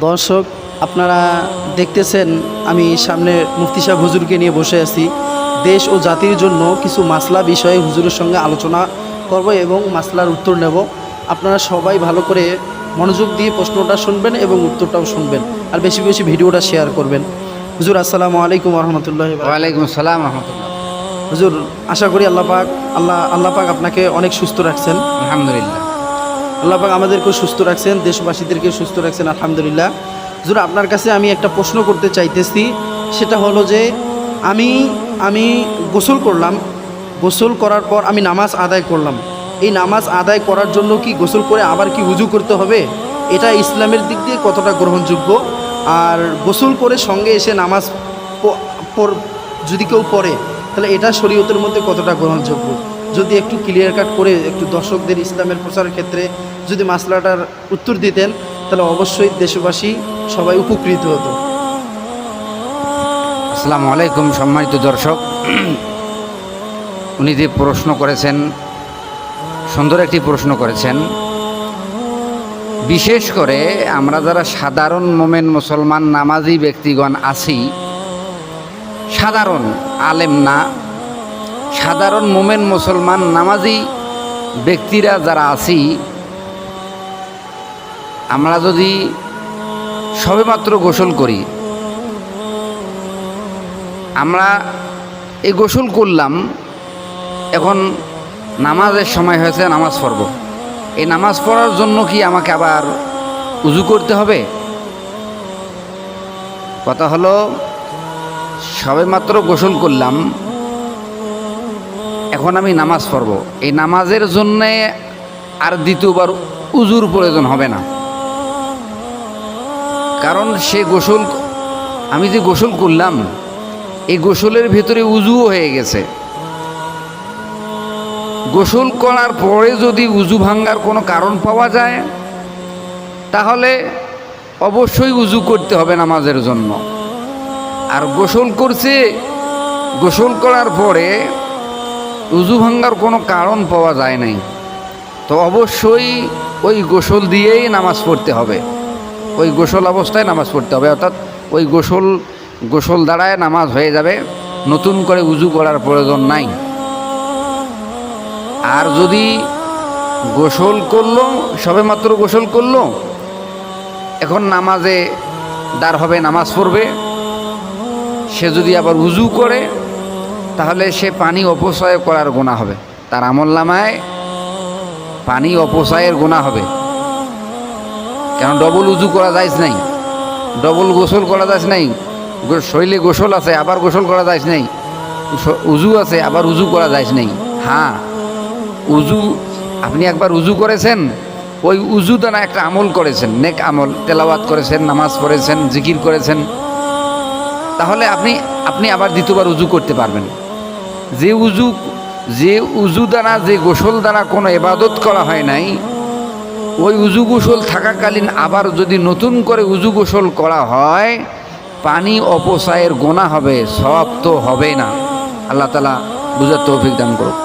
দর্শক, আপনারা দেখতেছেন আমি সামনে মুফতি সাহেব হুজুরকে নিয়ে বসে আছি। দেশ ও জাতির জন্য কিছু মাসলা বিষয়ে হুজুরের সঙ্গে আলোচনা করব এবং মাসলার উত্তর নেব। আপনারা সবাই ভালো করে মনোযোগ দিয়ে প্রশ্নটা শুনবেন এবং উত্তরটাও শুনবেন, আর বেশি বেশি ভিডিওটা শেয়ার করবেন। হুজুর আসসালামু আলাইকুম রহমতুল্লাহ। ওয়ালাইকুম আসসালাম রহমতুল্লাহ। হুজুর, আশা করি আল্লাহ পাক আপনাকে অনেক সুস্থ রাখছেন। আলহামদুলিল্লাহ। আল্লাহ পাক আমাদেরকেও সুস্থ রাখছেন, দেশবাসীদেরকে সুস্থ রাখছেন, আলহামদুলিল্লাহ। হুজুর, আপনার কাছে আমি একটা প্রশ্ন করতে চাইতেছি। সেটা হলো যে আমি গোসল করলাম, গোসল করার পর আমি নামাজ আদায় করলাম। এই নামাজ আদায় করার জন্য কি গোসল করে আবার কি উযু করতে হবে? এটা ইসলামের দিক দিয়ে কতটা গ্রহণযোগ্য? আর গোসল করে সঙ্গে এসে নামাজ যদি কেউ পড়ে, তাহলে এটা শরীয়তের মধ্যে কতটা গ্রহণযোগ্য? যদি একটু ক্লিয়ার কাট করে একটু দর্শকদের ইসলামের প্রচারের ক্ষেত্রে যদি মাসলাটার উত্তর দিতেন, তাহলে অবশ্যই দেশবাসী সবাই উপকৃত হতো। আসসালামু আলাইকুম সম্মানিত দর্শক। উনি যে প্রশ্ন করেছেন, সুন্দর একটি প্রশ্ন করেছেন। বিশেষ করে আমরা যারা সাধারণ মোমেন মুসলমান নামাজি ব্যক্তিগণ আছি, সাধারণ আলেম না, সাধারণ মোমেন মুসলমান নামাজি ব্যক্তিরা যারা আছি, আমরা যদি সবেমাত্র গোসল করি, আমরা এই গোসল করলাম, এখন নামাজের সময় হয়েছে, নামাজ পড়ব। এই নামাজ পড়ার জন্য কি আমাকে আবার উযু করতে হবে? কথা হলো, সবেমাত্র গোসল করলাম, এখন আমি নামাজ পড়ব। এই নামাজের জন্যে আর দ্বিতীয়বার উযুর প্রয়োজন হবে না। কারণ আমি যে গোসল করলাম, এই গোসলের ভিতরে উযুও হয়ে গেছে। গোসল করার পরে যদি উযু ভাঙ্গার কোনো কারণ পাওয়া যায়, তাহলে অবশ্যই উযু করতে হবে নামাজের জন্য। আর গোসল করার পরে উযু ভাঙ্গার কোনো কারণ পাওয়া যায় নাই, তো অবশ্যই ওই গোসল দিয়েই নামাজ পড়তে হবে। ওই গোসল অবস্থায় নামাজ পড়তে হবে, অর্থাৎ ওই গোসল দ্বারায় নামাজ হয়ে যাবে, নতুন করে উযু করার প্রয়োজন নাই। আর যদি গোসল করলো, সবেমাত্র গোসল করলো, এখন নামাজে দাঁড় হবে, নামাজ পড়বে, সে যদি আবার উযু করে, তাহলে সে পানি অপচয় করার গুনাহ হবে, তার আমলনামায় পানি অপচয়ের গুনাহ হবে। কেন ডবল উযু করা যাইজ নাই, ডবল গোসল করা যাইজ নাই। শরীরে গোসল আছে আবার গোসল করা যাইজ নাই, উযু আছে আবার উযু করা যাইজ নাই। হ্যাঁ, উযু আপনি একবার উযু করেছেন, ওই উযু দ্বারা একটা আমল করেছেন, নেক আমল, তেলাওয়াত করেছেন, নামাজ পড়েছেন, জিকির করেছেন, তাহলে আপনি আবার দ্বিতীয়বার উযু করতে পারবেন। যে উযু দ্বারা, যে গোসল দ্বারা কোনো ইবাদত করা হয় নাই, ওই উযু গোসল থাকাকালীন আবার যদি নতুন করে উযু গোসল করা হয়, পানি অপচয়ের গুনাহ হবে, সওয়াব তো হবে না। আল্লাহ তাআলা বুঝার তৌফিক দান করুন।